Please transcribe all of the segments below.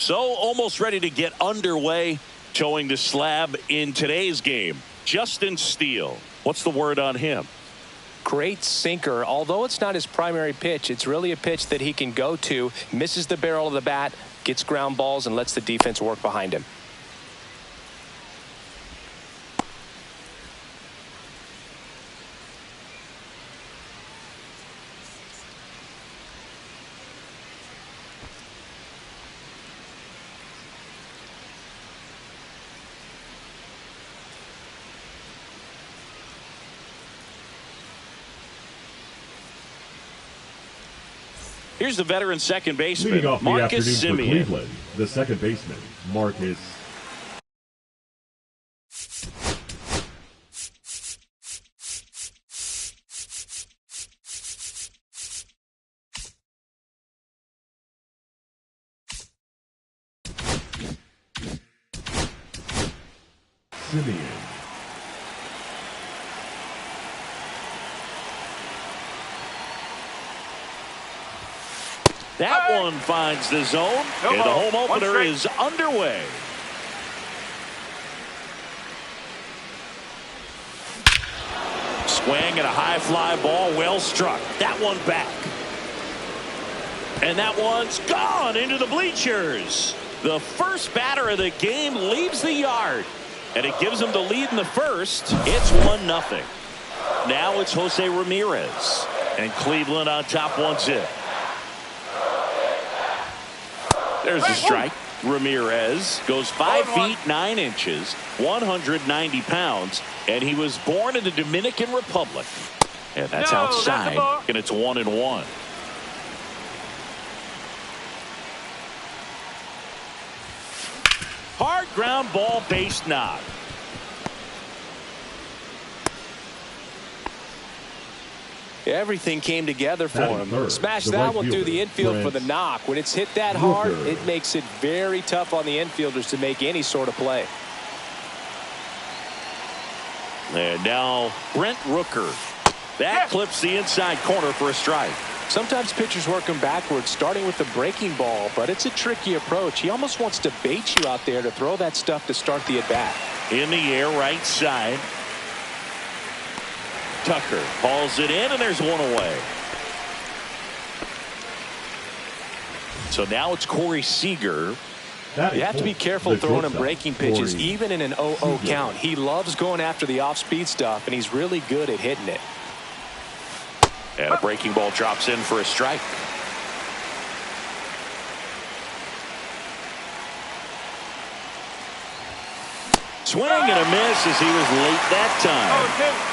So almost ready to get underway. Towing the slab in today's game, Justin Steele. What's the word on him? Great sinker. Although it's not his primary pitch, it's really a pitch that he can go to, misses the barrel of the bat, gets ground balls, and lets the defense work behind him. Here's the veteran second baseman, Leading off the Marcus afternoon for Semien. Cleveland, the second baseman, Marcus Semien. That one finds the zone, and the home opener is underway. Swing and a high fly ball, well struck. That one back. And that one's gone into the bleachers. The first batter of the game leaves the yard, and it gives him the lead in the first. It's 1-0. Now it's Jose Ramirez, and Cleveland on top 1-0. There's the strike. Ramirez goes 5 feet 9 inches, 190 pounds, and he was born in the Dominican Republic. And that's outside, and it's 1-1. Hard ground ball, base knock. Everything came together for him. Smashed that one through the infield for the knock. When it's hit that hard, it makes it very tough on the infielders to make any sort of play. And now Brent Rooker. That clips the inside corner for a strike. Sometimes pitchers work him backwards, starting with the breaking ball, but it's a tricky approach. He almost wants to bait you out there to throw that stuff to start the at-bat. In the air, right side. Tucker hauls it in, and there's one away. So now it's Corey Seager. You have to be careful throwing him breaking pitches, even in an 0-0 count. He loves going after the off-speed stuff, and he's really good at hitting it. And a breaking ball drops in for a strike. Swing and a miss as he was late that time.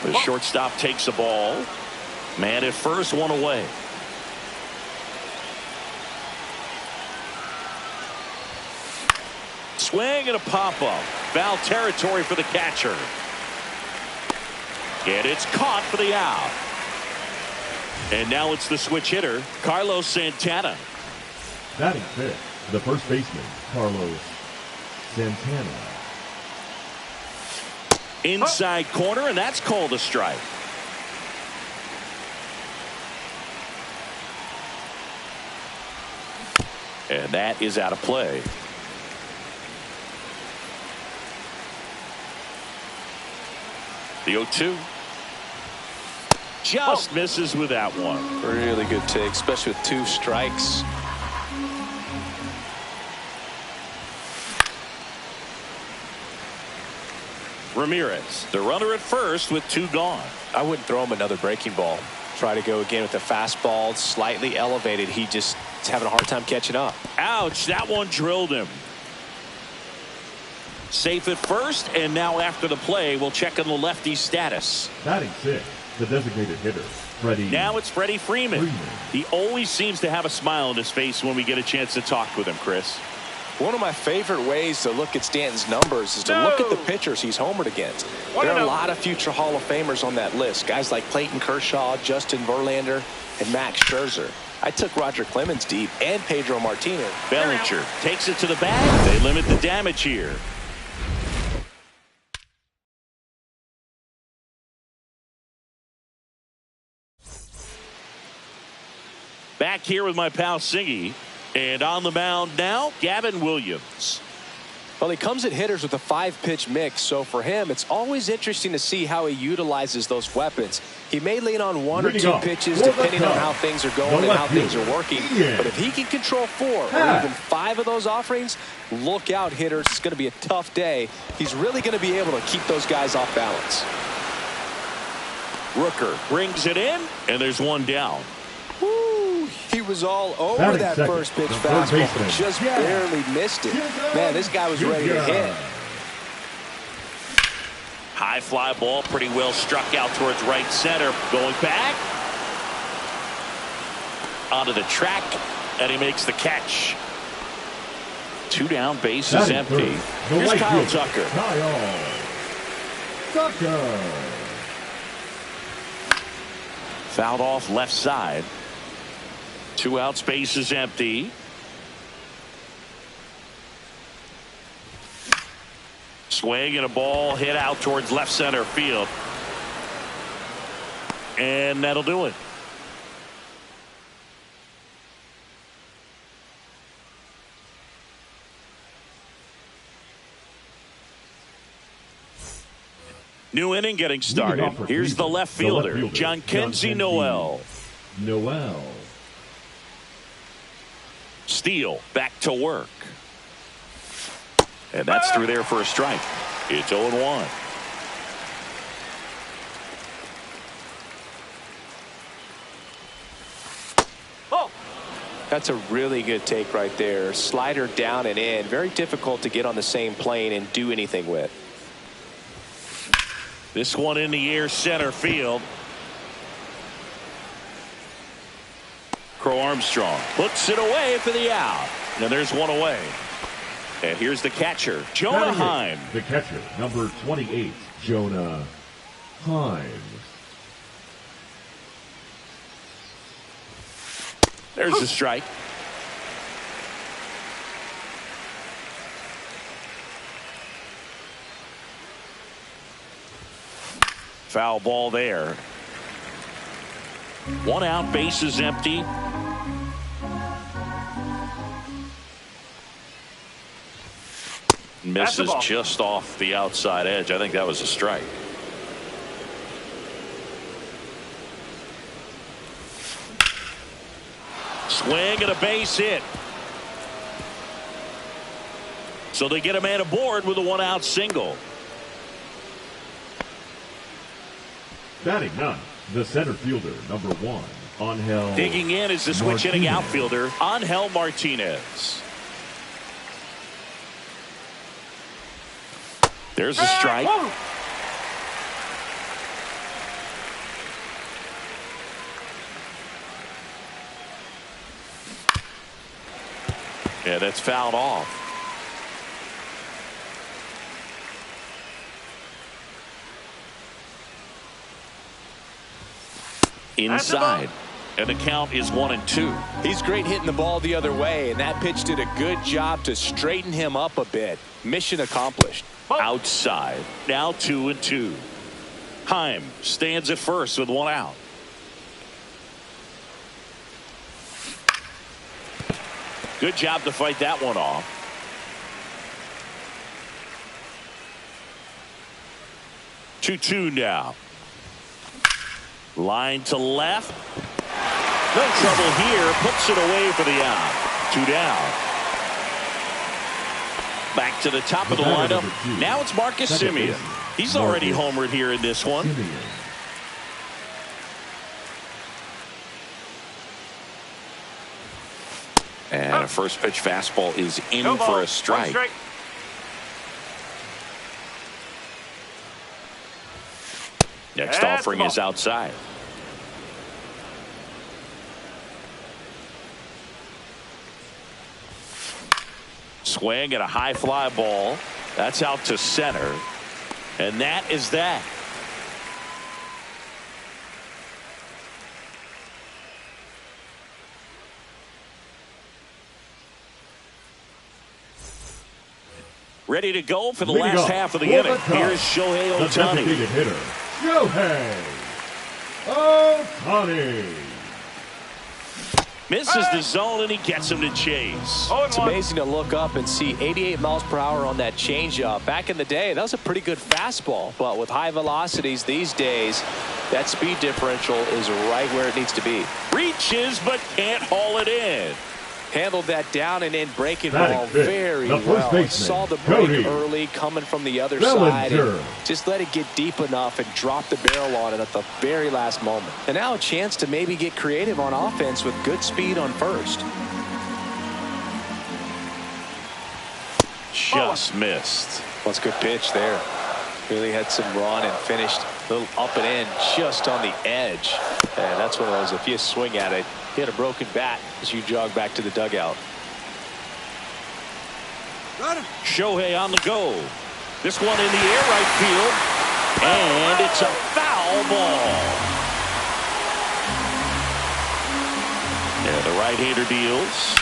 The shortstop takes the ball. Man at first, one away. Swing and a pop-up. Foul territory for the catcher. And it's caught for the out. And now it's the switch hitter, Carlos Santana. Batting fifth, the first baseman, Carlos Santana. Inside corner, and that's called a strike. And that is out of play. The 0-2. Just misses with that one. Really good take, especially with 2 strikes. Ramirez, the runner at first with 2 gone. I wouldn't throw him another breaking ball. Try to go again with the fastball, slightly elevated. He just is having a hard time catching up. Ouch, that one drilled him. Safe at first, and now after the play, we'll check on the lefty's status. Batting sixth, the designated hitter, Freddie. Now it's Freddie Freeman. He always seems to have a smile on his face when we get a chance to talk with him, Chris. One of my favorite ways to look at Stanton's numbers is to look at the pitchers he's homered against. There are a lot of future Hall of Famers on that list. Guys like Clayton Kershaw, Justin Verlander, and Max Scherzer. I took Roger Clemens deep and Pedro Martinez. Bellinger takes it to the bag. They limit the damage here. Back here with my pal Singy. And on the mound now, Gavin Williams. Well, he comes at hitters with a 5-pitch mix, so for him, it's always interesting to see how he utilizes those weapons. He may lean on 1 or 2 pitches depending on how things are going and how things are working. But if he can control 4 or even 5 of those offerings, look out, hitters. It's going to be a tough day. He's really going to be able to keep those guys off balance. Rooker brings it in, and there's one down. Woo, he was all over that first pitch fastball, but just barely missed it. Man, this guy was ready to hit. High fly ball, pretty well struck out towards right center. Going back. Onto the track, and he makes the catch. 2 down, base is empty. Here's Kyle Tucker. Fouled off left side. 2 outs, base is empty. Swing and a ball hit out towards left center field. And that'll do it. New inning getting started. Here's the left fielder, Jhonkensy Noel. Steele back to work. And that's through there for a strike. It's 0-1. That's a really good take right there. Slider down and in. Very difficult to get on the same plane and do anything with. This one in the air, center field. Crow Armstrong puts it away for the out. And there's one away. And here's the catcher, Jonah Heim. The catcher, number 28, Jonah Heim. There's the strike. Foul ball there. 1 out, base is empty. Misses just off the outside edge. I think that was a strike. Swing and a base hit. So they get a man aboard with a 1-out single. Batting 9, the center fielder, number 1, Angel. Digging in is the switch hitting outfielder, Angel Martinez. There's a strike. Yeah, that's fouled off. Inside. And the count is 1-2. He's great hitting the ball the other way, and that pitch did a good job to straighten him up a bit. Mission accomplished. Outside. Now 2-2. Heim stands at first with 1 out. Good job to fight that one off. Two now. Line to left. No trouble here. Puts it away for the out. 2 down. Back to the top of the lineup. Now it's Marcus Semien. He's already homered here in this one. And a first pitch fastball is in for a strike. Next offering is outside. Swing and a high fly ball. That's out to center. And that is that. Ready to go for the last half of the inning. Here's Shohei Ohtani. The hitter, Shohei Ohtani. Misses the zone, and he gets him to chase. It's amazing to look up and see 88 miles per hour on that changeup. Back in the day, that was a pretty good fastball. But with high velocities these days, that speed differential is right where it needs to be. Reaches, but can't haul it in. Handled that down and in breaking ball very well. Saw the break early coming from the other side. And just let it get deep enough and drop the barrel on it at the very last moment. And now a chance to maybe get creative on offense with good speed on first. Just missed. Well, it's a good pitch there. Really had some run and finished a little up and in just on the edge. And that's one of those, if you swing at it, hit a broken bat as you jog back to the dugout. Shohei on the go. This one in the air right field. And it's a foul ball. And the right-hander deals.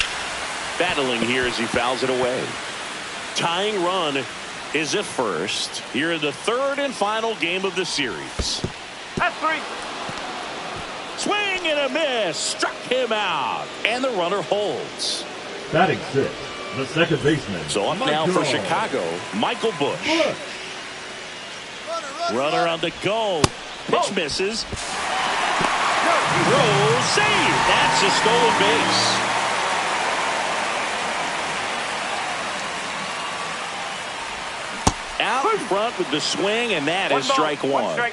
Battling here as he fouls it away. Tying run is at first here in the third and final game of the series. That's 3. Swing and a miss. Struck him out. And the runner holds. Batting 6, the second baseman. So up now for Chicago, Michael Busch. Runner on the go. Pitch misses. Throw save. That's a stolen base. Out in front with the swing, and that is strike one.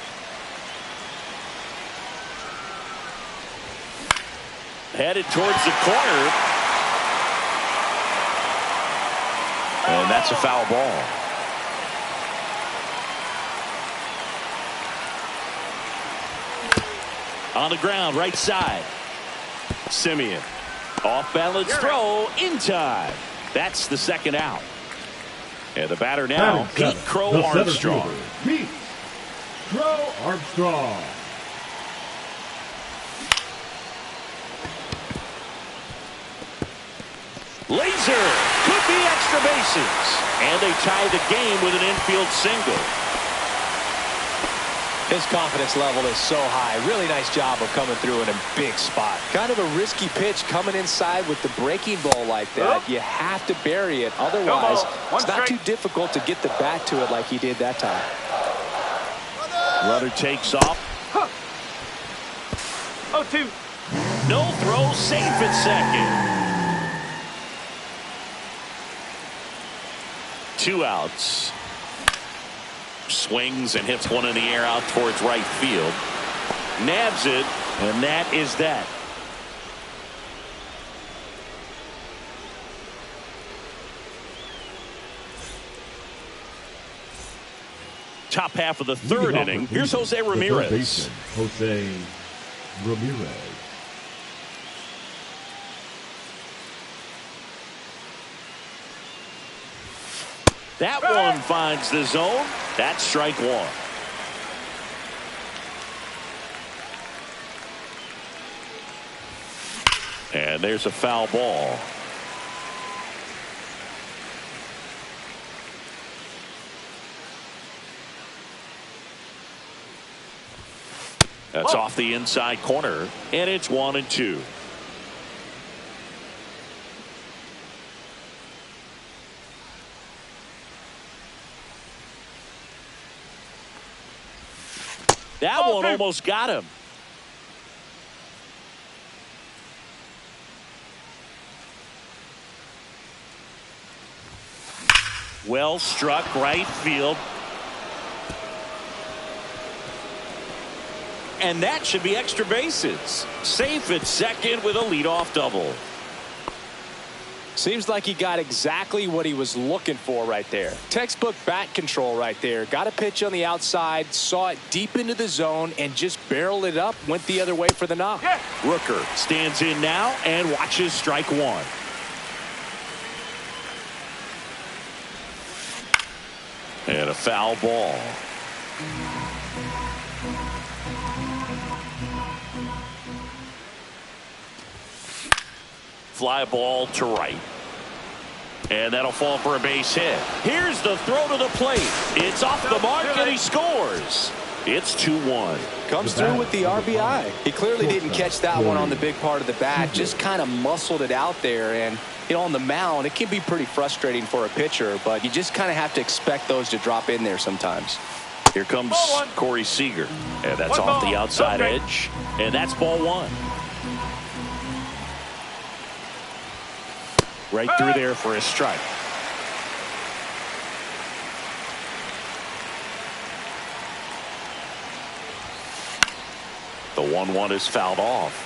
Headed towards the corner. And that's a foul ball. On the ground, right side. Simeon. Off balance throw in time. That's the second out. And the batter now, Pete Crow Armstrong. Pete Crow Armstrong. Laser could be extra bases. And they tie the game with an infield single. His confidence level is so high. Really nice job of coming through in a big spot. Kind of a risky pitch coming inside with the breaking ball like that. You have to bury it. Otherwise, it's not too difficult to get the bat to it like he did that time. Runner takes off. 0-2. No throw, safe at second. 2 outs. Swings and hits one in the air out towards right field. Nabs it, and that is that. Top half of the third inning. Here's Jose Ramirez. Jose Ramirez. That one finds the zone. That's strike one. And there's a foul ball. That's off the inside corner, and it's 1-2. That one almost got him. Well struck right field. And that should be extra bases. Safe at second with a leadoff double. Seems like he got exactly what he was looking for right there. Textbook bat control right there. Got a pitch on the outside, saw it deep into the zone, and just barreled it up, went the other way for the knock. Yeah. Rooker stands in now and watches strike one. And a foul ball. Fly ball to right. And that'll fall for a base hit. Here's the throw to the plate. It's off the mark and he scores. It's 2-1. Comes through with the RBI. He clearly didn't catch that one on the big part of the bat. Just kind of muscled it out there. And, you know, on the mound, it can be pretty frustrating for a pitcher, but you just kind of have to expect those to drop in there sometimes. Here comes Corey Seager. And that's off the outside edge. And that's ball one. Right through there for a strike. The 1-1 is fouled off.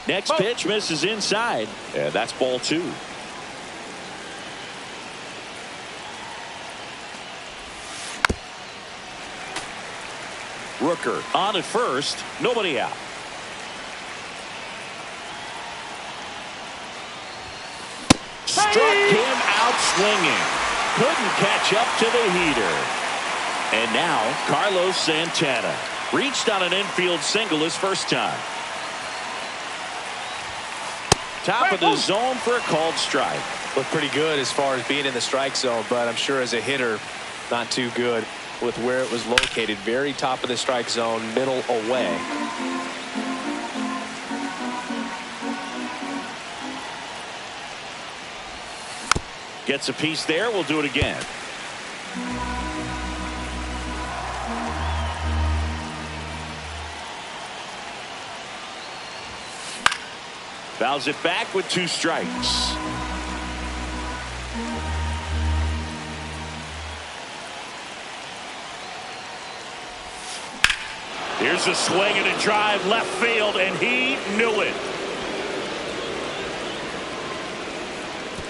Next pitch misses inside. And that's ball two. Rooker on at first. Nobody out. Struck him out swinging. Couldn't catch up to the heater. And now Carlos Santana reached on an infield single his first time. Top of the zone for a called strike. Looked pretty good as far as being in the strike zone, but I'm sure as a hitter, not too good with where it was located. Very top of the strike zone, middle away. Gets a piece there. We'll do it again. Fouls it back with 2 strikes. Here's a swing and a drive left field, and he knew it.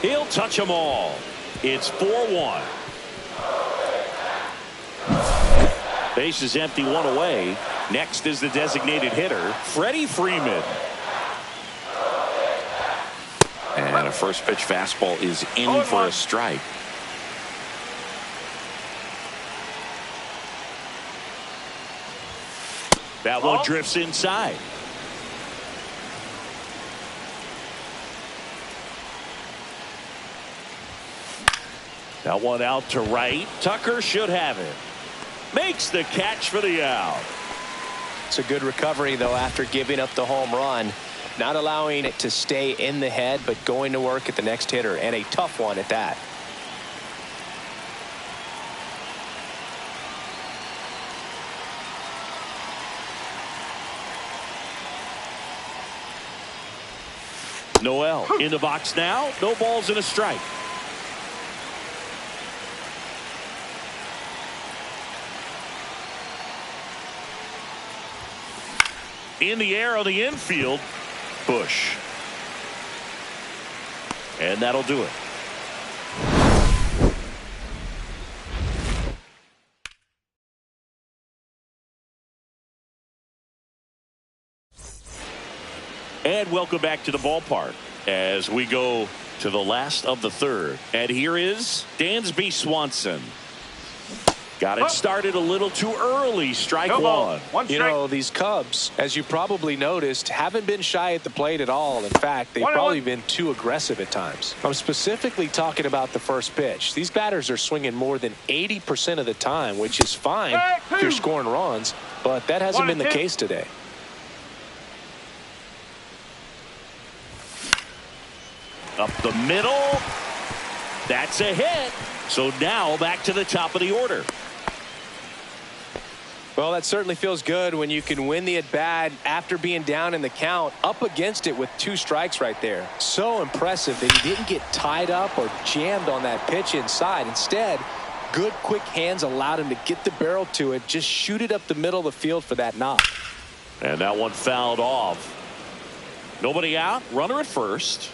He'll touch them all. It's 4-1. Base is empty, 1 away. Next is the designated hitter, Freddie Freeman. And a first pitch fastball is in for a strike. That one drifts inside. That one out to right. Tucker should have it. Makes the catch for the out. It's a good recovery, though, after giving up the home run. Not allowing it to stay in the head, but going to work at the next hitter, and a tough one at that. Noel in the box now. No balls and a strike. In the air on the infield. Bush. And that'll do it. And welcome back to the ballpark as we go to the last of the third. And here is Dansby Swanson. Got it started a little too early. Strike one. You know, these Cubs, as you probably noticed, haven't been shy at the plate at all. In fact, they've probably been too aggressive at times. I'm specifically talking about the first pitch. These batters are swinging more than 80% of the time, which is fine if you're scoring runs, but that hasn't been the case today. Up the middle. That's a hit. So now back to the top of the order. Well, that certainly feels good when you can win the at-bat after being down in the count, up against it with 2 strikes right there. So impressive that he didn't get tied up or jammed on that pitch inside. Instead, good quick hands allowed him to get the barrel to it, just shoot it up the middle of the field for that knock. And that one fouled off. Nobody out. Runner at first.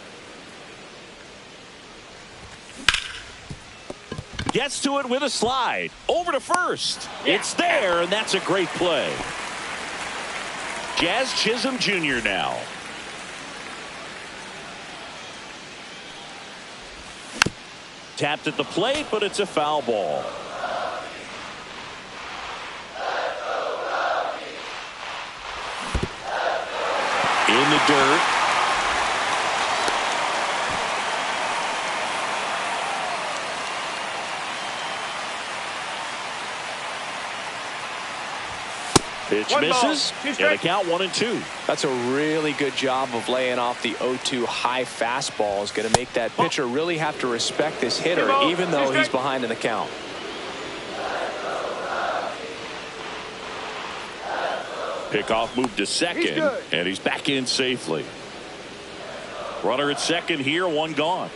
Gets to it with a slide. Over to first. It's there, and that's a great play. Jazz Chisholm Jr. now. Tapped at the plate, but it's a foul ball. In the dirt. Pitch misses, and a count 1-2. That's a really good job of laying off the 0-2 high fastball. Is going to make that pitcher really have to respect this hitter, even though he's behind in the count. Pickoff moved to second, and he's back in safely. Runner at second here, one gone.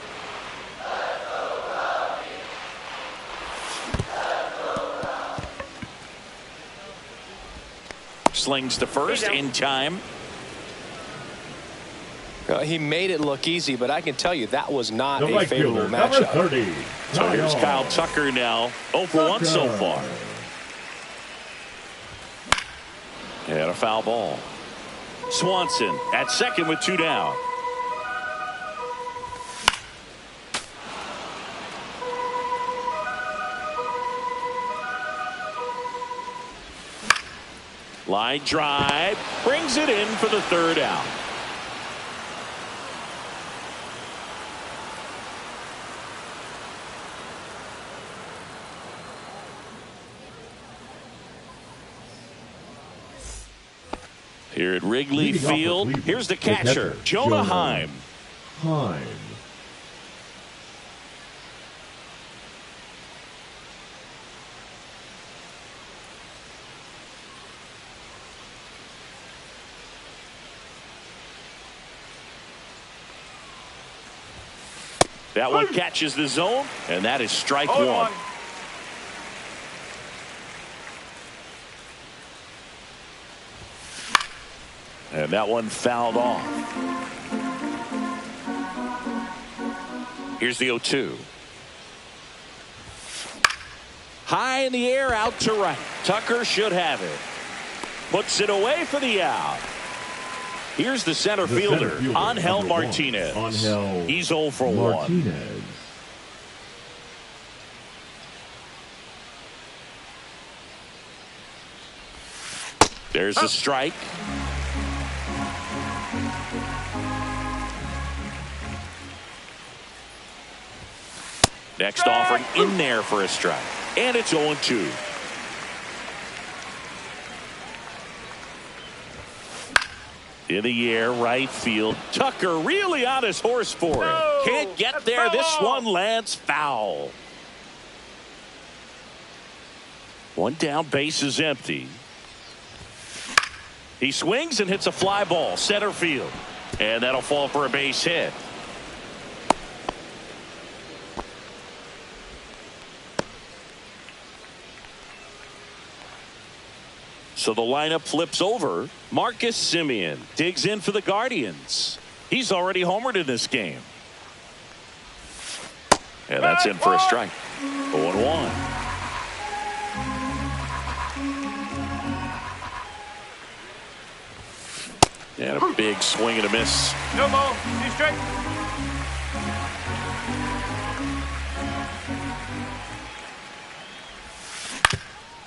Slings to first in time. He made it look easy, but I can tell you that was not The a right favorable fielder, matchup. number 30. So here's Kyle Tucker now, 0 for 1 so far. And a foul ball. Swanson at second with 2 down. Line drive brings it in for the 3rd out. Here at Wrigley Field, here's the catcher, Jonah Heim. That one catches the zone, and that is strike 1. And that one fouled off. Here's the 0-2. High in the air, out to right. Tucker should have it. Puts it away for the out. Here's the center fielder, Angel Martinez. He's 0 for 1. There's the strike. Next offering in there for a strike. And it's 0-2. In the air, right field. Tucker really on his horse for it. Can't get there. This one lands foul. One down, base is empty. He swings and hits a fly ball, center field. And that'll fall for a base hit. So the lineup flips over. Marcus Semien digs in for the Guardians. He's already homered in this game. And that's in for a strike. 0-1. And a big swing and a miss. No more. 2 straight.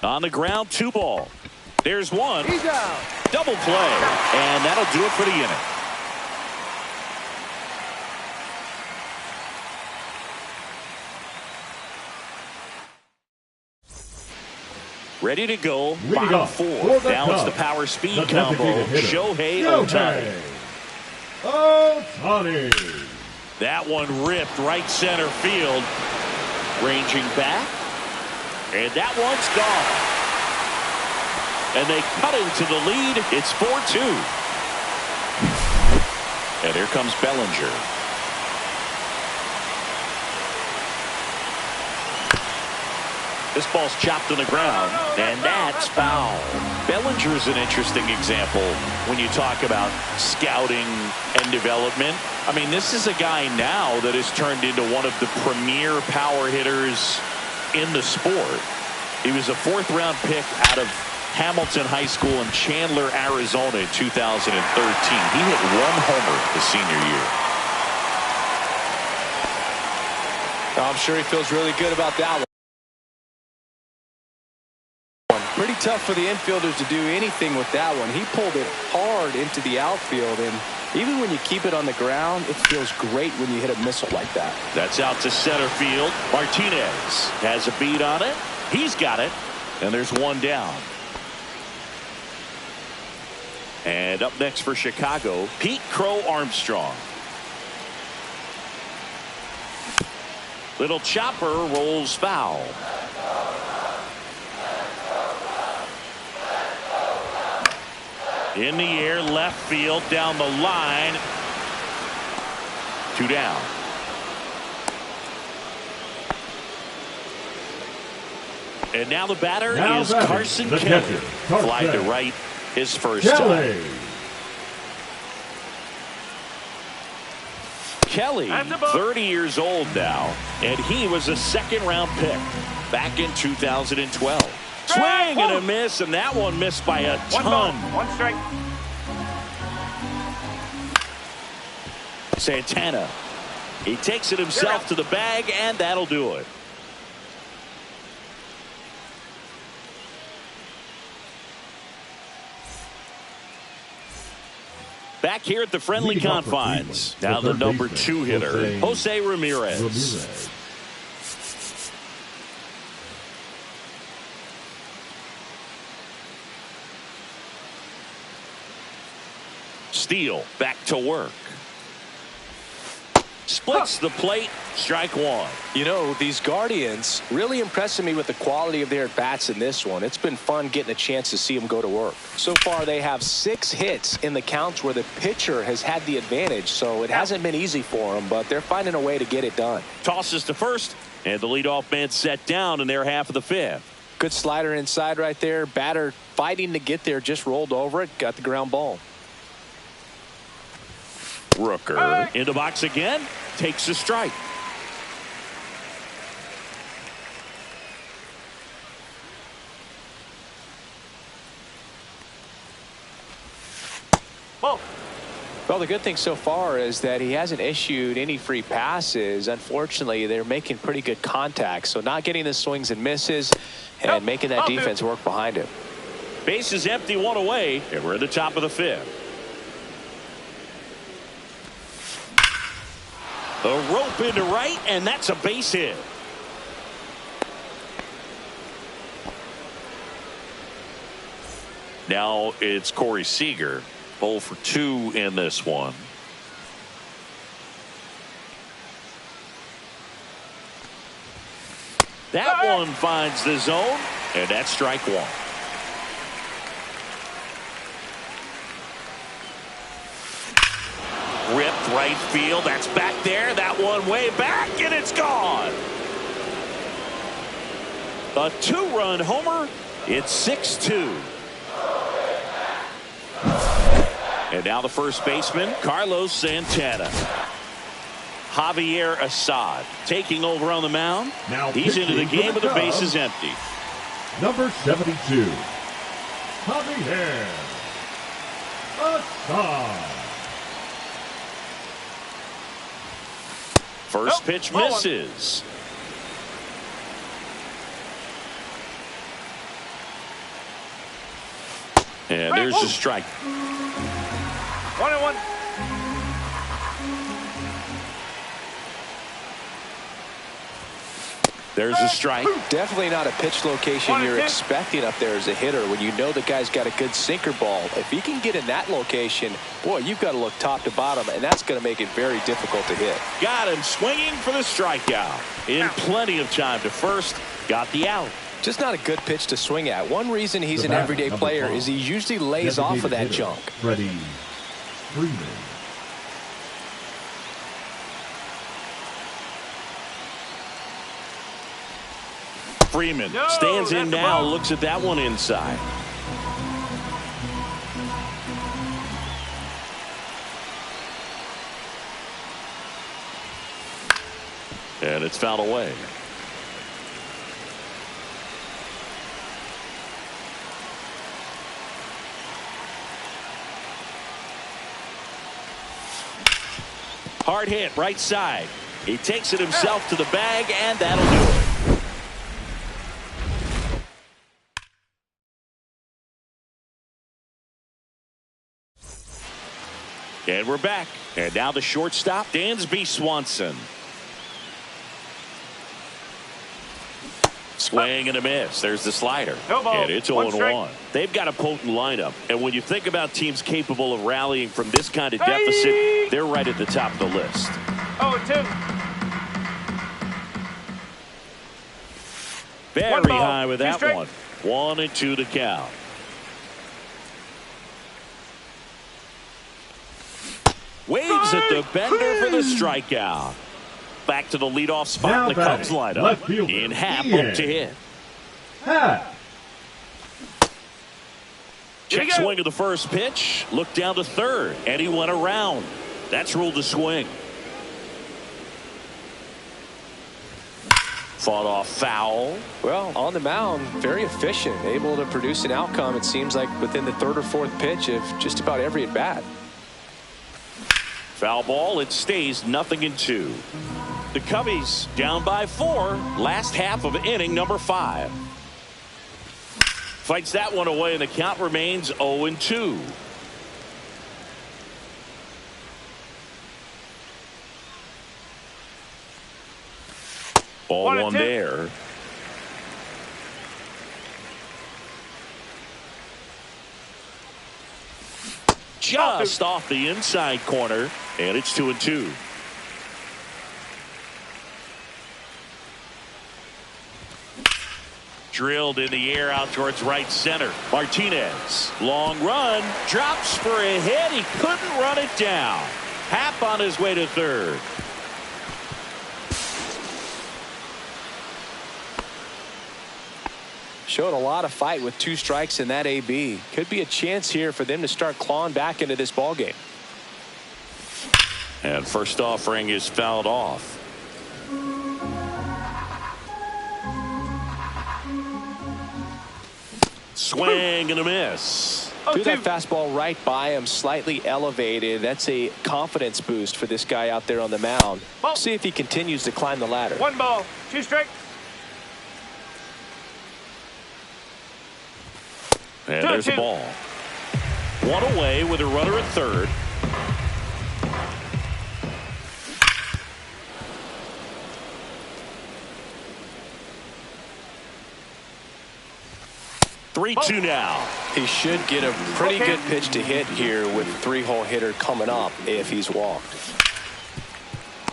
On the ground, 2 ball. There's one. He's out. Double play. And that'll do it for the inning. Ready to go. Bottom 4. Now it's the power speed combo. Shohei Ohtani. That one ripped right center field. Ranging back. And that one's gone. And they cut into the lead. It's 4-2. And here comes Bellinger. This ball's chopped on the ground, and that's foul. Bellinger's an interesting example when you talk about scouting and development. I mean, this is a guy now that has turned into one of the premier power hitters in the sport. He was a 4th-round pick out of Hamilton High School in Chandler, Arizona in 2013. He hit 1 homer his senior year. I'm sure he feels really good about that one. Pretty tough for the infielders to do anything with that one. He pulled it hard into the outfield, and even when you keep it on the ground, it feels great when you hit a missile like that. That's out to center field. Martinez has a beat on it. He's got it, and there's 1 down. And up next for Chicago, Pete Crow Armstrong. Little chopper rolls foul. In the air, left field, down the line. 2 down. And now the batter is Carson Kelly. Fly to right, his first time. Kelly, 30 years old now, and he was a second-round pick back in 2012. Swing and a miss, and that one missed by a ton. 1 strike. Santana. He takes it himself to the bag, and that'll do it. Back here at the friendly confines. Now the number 2 hitter, Jose Ramirez. Steele back to work. Splits the plate. Strike 1. You know, these Guardians really impressing me with the quality of their at-bats in this one. It's been fun getting a chance to see them go to work. So far, they have 6 hits in the counts where the pitcher has had the advantage, so it hasn't been easy for them, but they're finding a way to get it done. Tosses to first, and the leadoff man set down in their half of the 5th. Good slider inside right there. Batter fighting to get there, just rolled over it, got the ground ball. Rooker in the box again, takes a strike. Well, the good thing so far is that he hasn't issued any free passes. Unfortunately, they're making pretty good contact, so not getting the swings and misses and making that defense work behind him. Base is empty, 1 away, and we're at the top of the 5th. A rope into right, and that's a base hit. Now it's Corey Seager. 0 for 2 in this one. That one finds the zone, and that's strike 1. Ripped right field. That's back there. That one way back, and it's gone. A 2-run homer. It's 6-2. And now the first baseman, Carlos Santana. Javier Assad taking over on the mound. Now he's into the game with the bases empty. Number 72, Javier Assad. First pitch misses. And there's the strike. 1-1. There's a strike. Definitely not a pitch location you're expecting up there as a hitter when you know the guy's got a good sinker ball. If he can get in that location, boy, you've got to look top to bottom, and that's going to make it very difficult to hit. Got him swinging for the strikeout. In plenty of time to first. Got the out. Just not a good pitch to swing at. One reason he's an everyday player is he usually lays off of that junk. Freddie Freeman. Freeman stands in now, looks at that one inside. And it's fouled away. Hard hit right side. He takes it himself to the bag, and that'll do it. And we're back. And now the shortstop, Dansby Swanson. Swing and a miss. There's the slider. No ball. And it's 0-1. They've got a potent lineup. And when you think about teams capable of rallying from this kind of deficit, they're right at the top of the list. 0-2. Very high with that one. 1-2 to count. Waves at the bender for the strikeout. Back to the leadoff spot in the Cubs lineup. In half up to hit. Check swing of the first pitch. Look down to third. And he went around. That's ruled a swing. Fought off foul. Well, on the mound, very efficient. Able to produce an outcome, it seems like, within the third or fourth pitch of just about every at bat. Foul ball. It stays 0-2. The Cubbies down by 4. Last half of inning number 5. Fights that one away, and the count remains 0-2. Ball 1 there. Just off the inside corner, and it's 2-2. Drilled in the air out towards right center. Martinez, long run, drops for a hit. He couldn't run it down. Happ on his way to third. Showed a lot of fight with 2 strikes in that AB. Could be a chance here for them to start clawing back into this ball game. And first offering is fouled off. Swing and a miss. Threw that fastball right by him, slightly elevated. That's a confidence boost for this guy out there on the mound. See if he continues to climb the ladder. 1 ball, 2 strikes. And there's a ball. 1 away with a runner at third. Three-two now. He should get a pretty good pitch to hit here with a 3-hole hitter coming up if he's walked.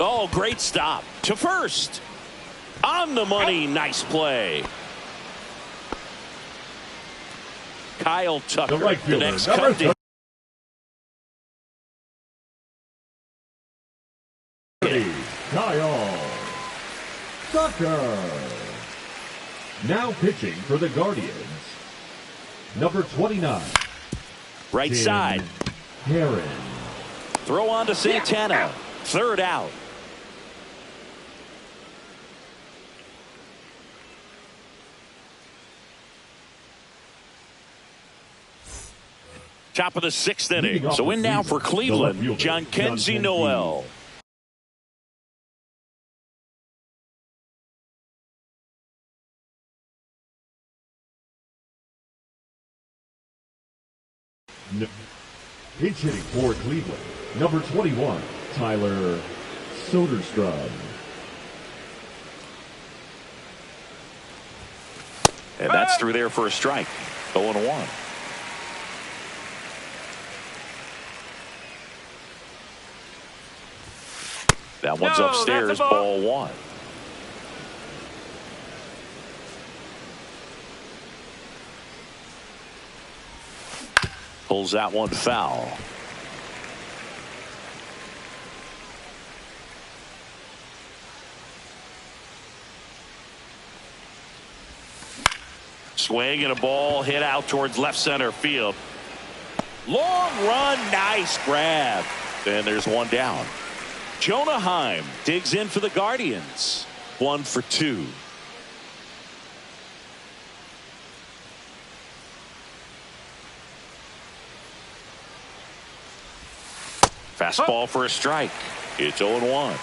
Oh, great stop to first. On the money. Nice play. Kyle Tucker, the next Cub to Kyle Tucker. Now pitching for the Guardians, number 29. Right Tim side. Herron. Throw on to Santana. Third out. Top of the 6th inning. So in now for Cleveland, John Kenzie Noel. Pinch hitting for Cleveland, number 21, Tyler Soderstrom. And that's through there for a strike. 0-1. That one's upstairs, ball 1. Pulls that one foul. Swing and a ball hit out towards left center field. Long run, nice grab. And there's one down. Jonah Heim digs in for the Guardians. 1 for 2. Fastball for a strike. It's 0-1.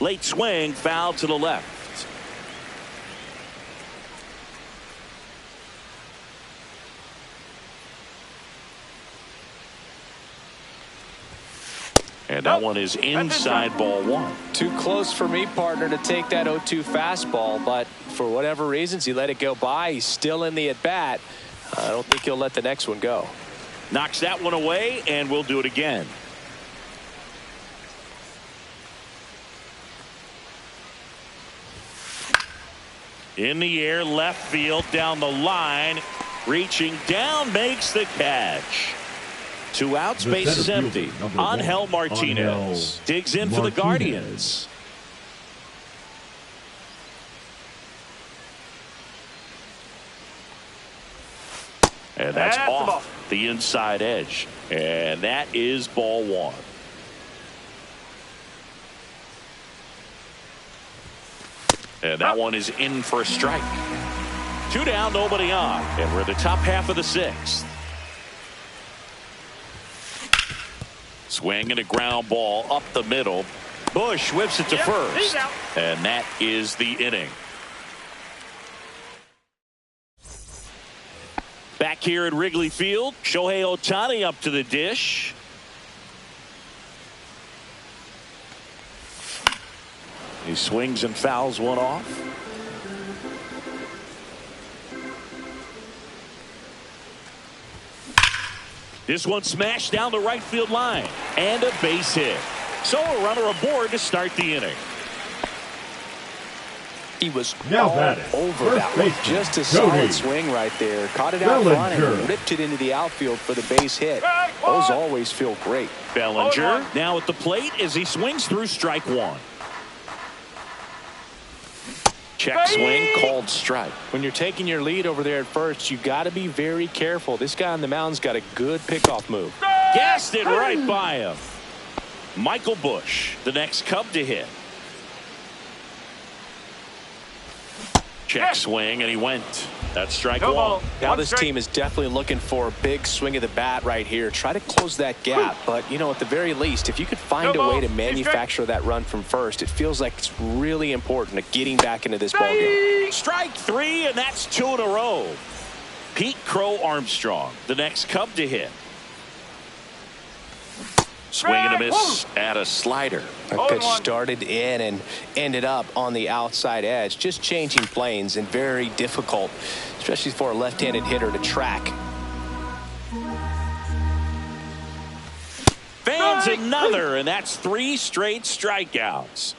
Late swing, foul to the left. And that one is inside ball one. Too close for me, partner, to take that 0-2 fastball, but for whatever reasons, he let it go by. He's still in the at-bat. I don't think he'll let the next one go. Knocks that one away, and we'll do it again. In the air, left field, down the line. Reaching down, makes the catch. 2 outs, base is empty. Angel Martinez digs in for the Guardians. And that's off the inside edge. And that is ball one. And that one is in for a strike. 2 down, nobody on. And we're in the top half of the 6th. Swing and a ground ball up the middle. Bush whips it to first. And that is the inning. Back here at Wrigley Field, Shohei Ohtani up to the dish. He swings and fouls one off. This one smashed down the right field line. And a base hit. So a runner aboard to start the inning. He was now all over that one. Just a solid swing right there. Caught it out front and ripped it into the outfield for the base hit. Those always feel great. Bellinger now at the plate as he swings through strike one. Check swing, called strike. When you're taking your lead over there at first, you got to be very careful. This guy on the mound's got a good pickoff move. Gassed it right by him. Michael Bush, the next Cub to hit. Check swing, and he went. That's strike one. Now this team is definitely looking for a big swing of the bat right here. Try to close that gap. But, you know, at the very least, if you could find a way to manufacture that run from first, it feels like it's really important to getting back into this ballgame. Strike 3, and that's 2 in a row. Pete Crow Armstrong, the next Cub to hit. Swing and a miss at a slider. That pitch started in and ended up on the outside edge. Just changing planes and very difficult, especially for a left-handed hitter to track. Fans another, and that's 3 straight strikeouts.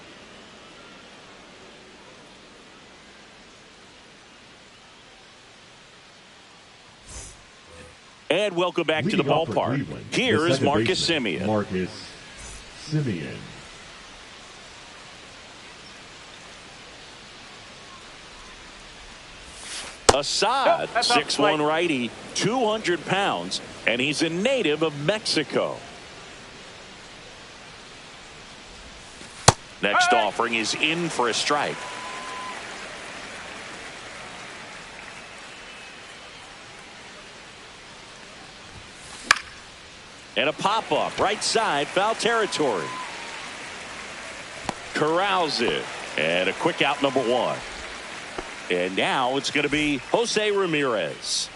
And welcome back to the ballpark. Here is Marcus Semien. Marcus Semien. Assad, 6'1" righty, 200 pounds, and he's a native of Mexico. Next offering is in for a strike. And a pop-up, right side, foul territory. Corrals it. And a quick out, number 1. And now it's going to be Jose Ramirez.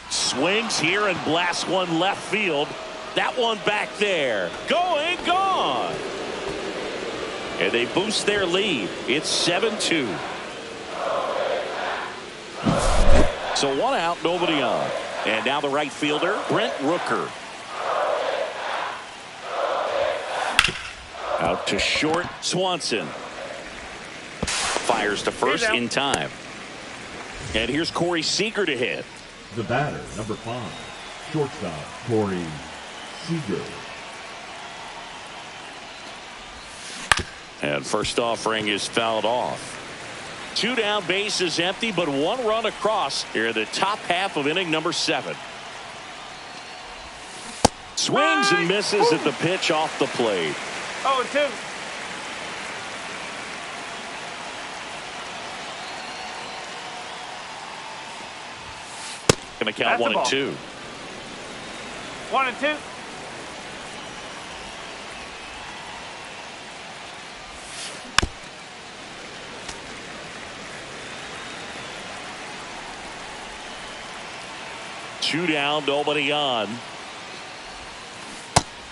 Swings here and blasts one left field. That one back there. Going, gone. And they boost their lead. It's 7-2. So 1 out, nobody on. And now the right fielder, Brent Rooker. Out to short, Swanson. Fires to first in time. And here's Corey Seager to hit. The batter, number 5, shortstop, Corey Seager. And first offering is fouled off. 2 down, base is empty, but 1 run across here in the top half of inning number 7. Swings and misses at the pitch off the plate. 0-2. Going to count 1 and 2. 1 and 2. 2 down, nobody on.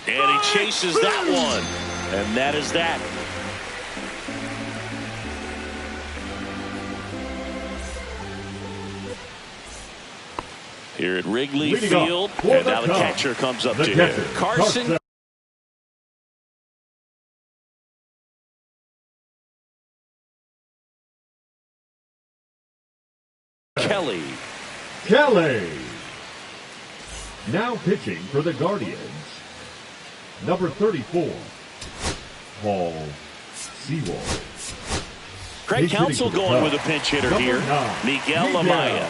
And he chases that one. And that is that. Here at Wrigley Field. And now the catcher comes up to him. Carson. Kelly. Now pitching for the Guardians, number 34, Paul Sewell. Craig Counsell going with a pinch hitter here. Miguel Amaya.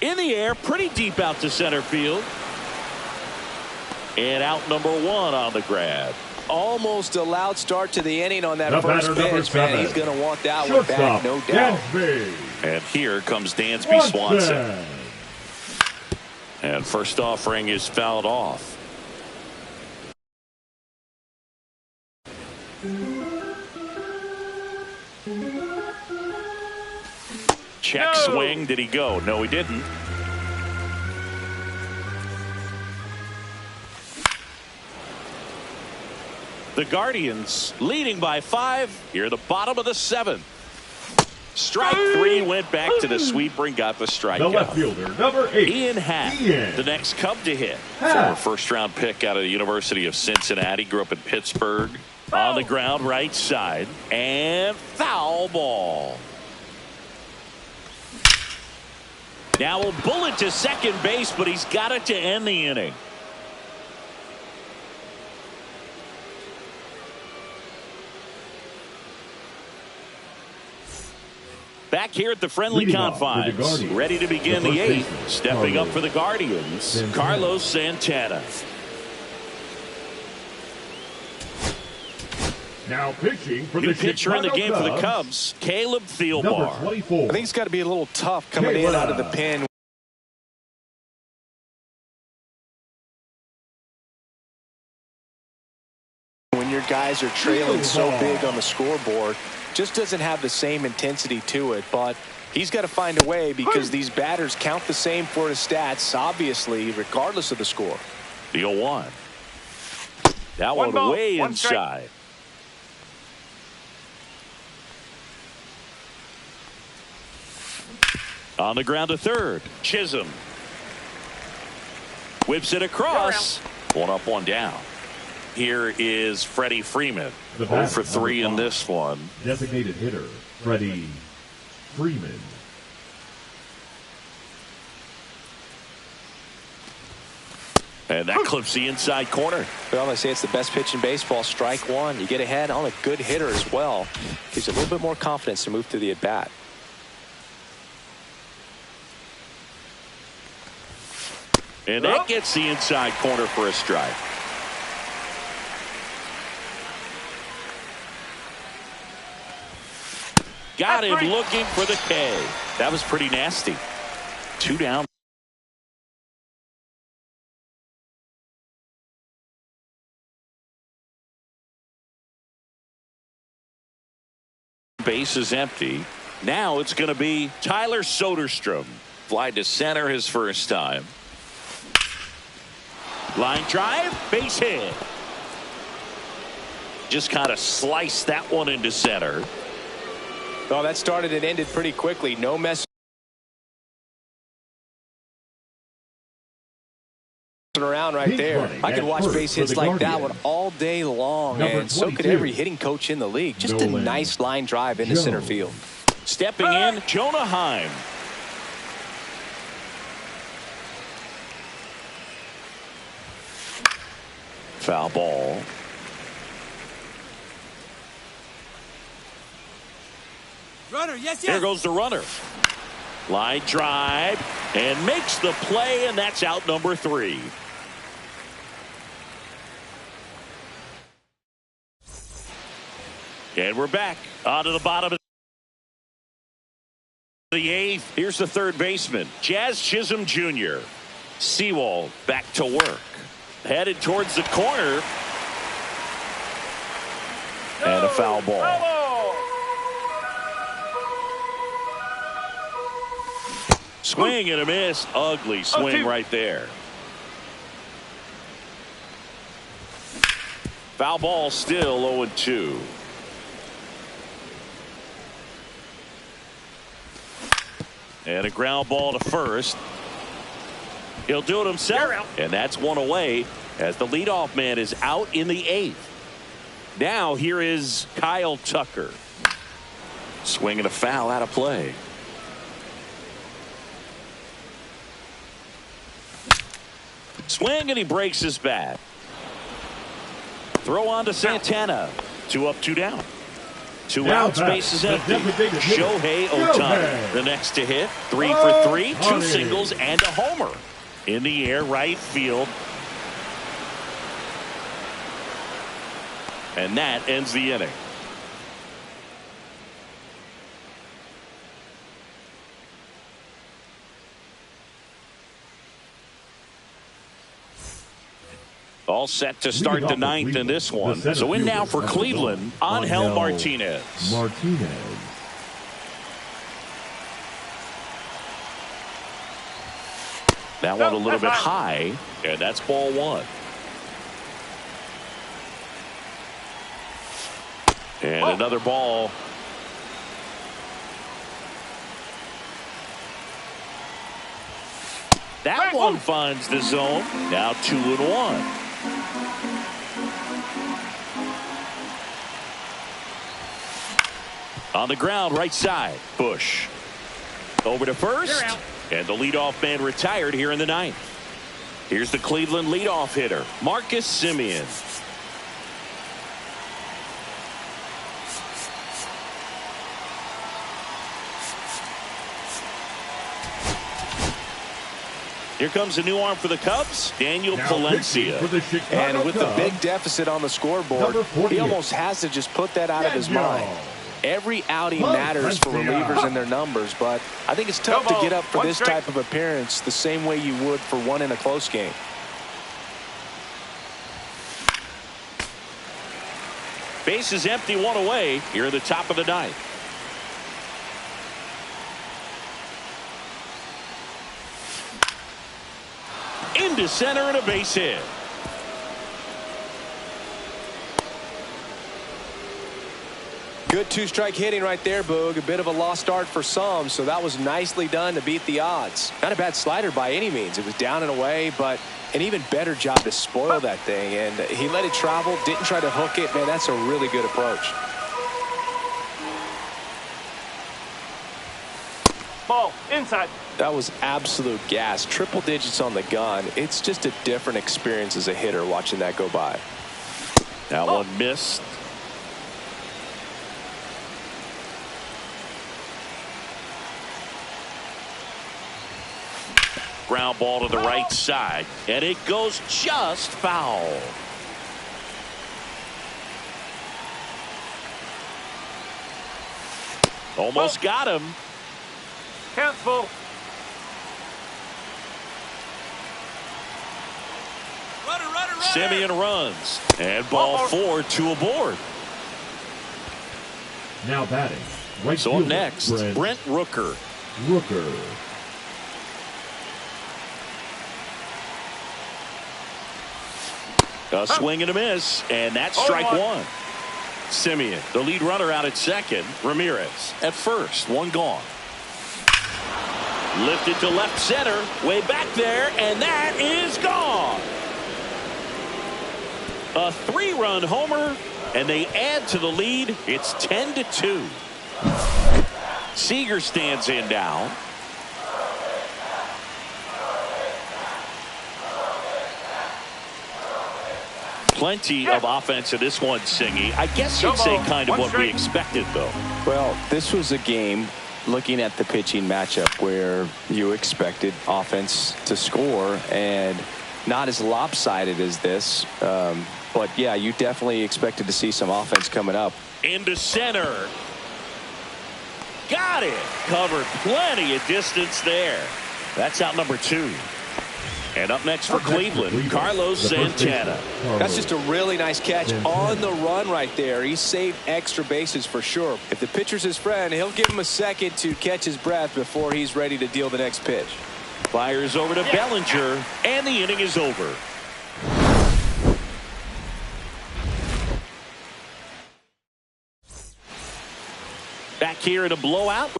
In the air, pretty deep out to center field. And out number 1 on the grab. Almost a loud start to the inning on that first pitch, man. He's going to want that one back, no doubt. And here comes Dansby Swanson. And first offering is fouled off. Check swing. Did he go? No, he didn't. The Guardians leading by 5 here at the bottom of the 7th. Strike 3 went back to the sweeper and got the strikeout. The left fielder, number 8, Ian Happ, the next Cub to hit. Former first-round pick out of the University of Cincinnati. Grew up in Pittsburgh. On the ground, right side. And foul ball. Now a bullet to second base, but he's got it to end the inning. Back here at the friendly confines, ready to begin the 8th. Stepping up for the Guardians, Carlos Santana. Now pitching for New the pitcher in the game Cubs, for the Cubs, Caleb Thielbar. number 24. I think it's got to be a little tough coming in out of the pen. When your guys are trailing so big on the scoreboard, just doesn't have the same intensity to it, but he's got to find a way because these batters count the same for his stats, obviously, regardless of the score. The 0-1. That one way inside. On the ground to third, Chisholm. Whips it across. 1 up, 1 down. Here is Freddie Freeman. 0 for 3 in this one. Designated hitter, Freddie Freeman. And that clips the inside corner. Well, they say it's the best pitch in baseball. Strike 1. You get ahead on a good hitter as well. Gives you a little bit more confidence to move through the at-bat. And that gets the inside corner for a strike. Got him looking for the K. That was pretty nasty. 2 down. Base is empty. Now it's going to be Tyler Soderstrom. Fly to center his first time. Line drive, base hit. Just kind of sliced that one into center. Oh, that started and ended pretty quickly. No mess around right there. I could watch base hits like that one all day long, and so could every hitting coach in the league. Just a nice line drive into center field. Stepping in, Jonah Heim. Foul ball. Runner, yes, yes. There goes the runner. Line drive and makes the play, and that's out number 3. And we're back onto the bottom of the 8th. Here's the third baseman, Jazz Chisholm Jr. Sewell back to work. Headed towards the corner. And a foul ball. Foul ball. Swing and a miss. Ugly swing right there. Foul ball, still 0-2. And a ground ball to first. He'll do it himself. And that's one away as the leadoff man is out in the 8th. Now here is Kyle Tucker. Swinging a foul out of play. Swing and he breaks his bat. Throw on to Santana. 2 up, 2 down. 2 outs, bases empty. Shohei Ohtani, the next to hit. 3 for 3, 2 singles and a homer. In the air, right field. And that ends the inning. All set to start the 9th in this one. So in now for Cleveland, Angel Martinez. That one a little bit high, and that's ball 1. And another ball. That one finds the zone. Now 2-1. On the ground, right side. Bush. Over to first. And the leadoff man retired here in the 9th. Here's the Cleveland leadoff hitter, Marcus Semien. Here comes a new arm for the Cubs, Daniel Palencia. And with the big deficit on the scoreboard, he almost has to just put that out of his mind. Every outing matters for relievers and their numbers, but I think it's tough to get up for this type of appearance the same way you would for one in a close game. Base is empty, 1 away here at the top of the 9th. Into center and a base hit. Good 2-strike hitting right there, Boog. A bit of a lost start for some, so that was nicely done to beat the odds. Not a bad slider by any means. It was down and away, but an even better job to spoil that thing. And he let it travel, didn't try to hook it. Man, that's a really good approach. Ball inside. That was absolute gas. Triple digits on the gun. It's just a different experience as a hitter watching that go by. That one missed. Ground ball to the right side, and it goes just foul. Almost got him. Count's full. Runner. Semien runs, and ball 4, 2 aboard. Now batting. Right So fielder, next, Brent Rooker. A swing and a miss, and that's strike 1. Semien, the lead runner, out at second. Ramirez at first, 1 gone. Lifted to left center, way back there, and that is gone. A 3-run homer, and they add to the lead. It's 10-2. Seager stands in now. Plenty of offense in this one, Singy. I guess you'd say kind of what we expected, though. Well, this was a game, looking at the pitching matchup, where you expected offense to score, and not as lopsided as this. But, yeah, you definitely expected to see some offense coming up. Into center. Got it. Covered plenty of distance there. That's out number 2. And up next for Cleveland, Carlos Santana. That's just a really nice catch on the run right there. He saved extra bases for sure. If the pitcher's his friend, he'll give him a second to catch his breath before he's ready to deal the next pitch. Fires over to Bellinger, and the inning is over. Back here in a blowout.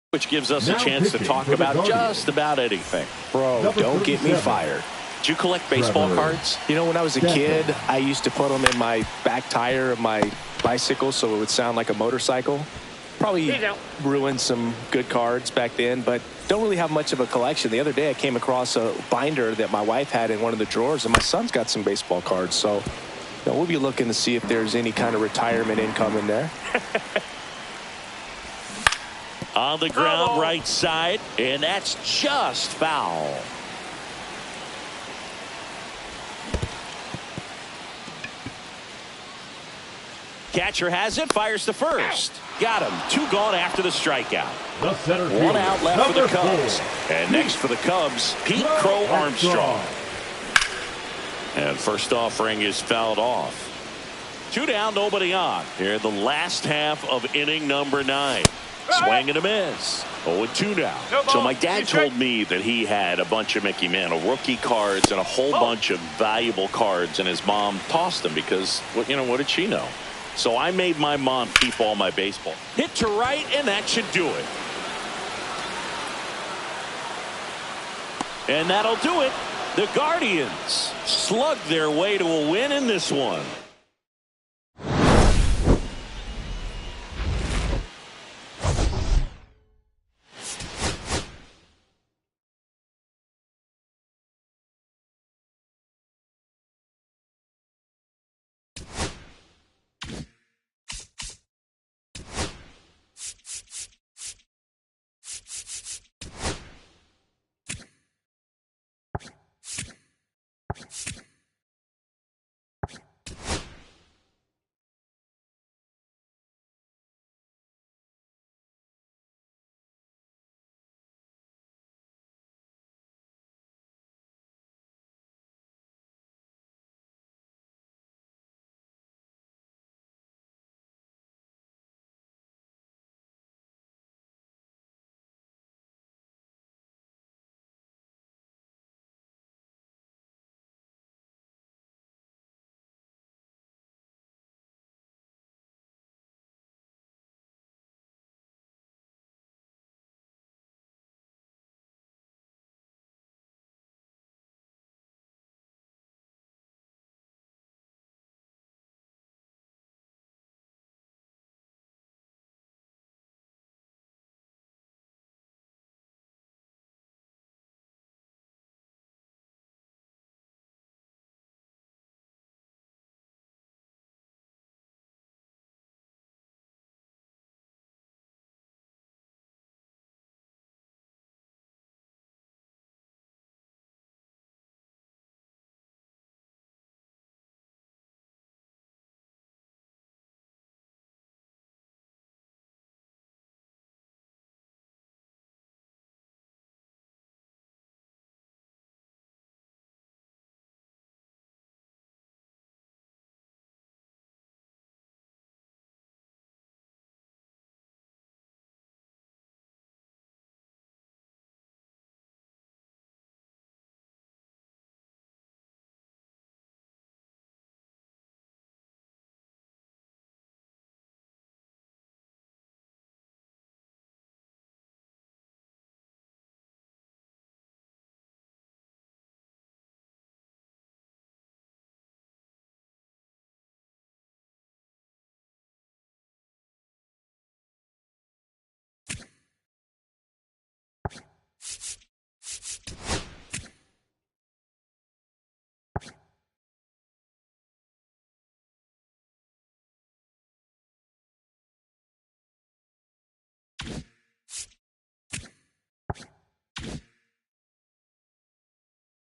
Which gives us a chance to talk about just about anything. Bro, don't get me fired. Did you collect baseball cards? You know, when I was a kid, I used to put them in my back tire of my bicycle so it would sound like a motorcycle. Probably ruined some good cards back then, but don't really have much of a collection. The other day I came across a binder that my wife had in one of the drawers, and my son's got some baseball cards. So you know, we'll be looking to see if there's any kind of retirement income in there. On the ground, right side, and that's just foul. Catcher has it, fires to first. Got him. 2 gone after the strikeout. 1 out left for the Cubs. And next for the Cubs, Pete Crow Armstrong. And first offering is fouled off. 2 down, nobody on. Here in the last half of inning number 9. Swing and a miss. 0-2 now. So my dad told me that he had a bunch of Mickey Mantle rookie cards and a whole bunch of valuable cards, and his mom tossed them because, you know, what did she know? So I made my mom keep all my baseball. Hit to right, and that should do it. And that'll do it. The Guardians slug their way to a win in this one.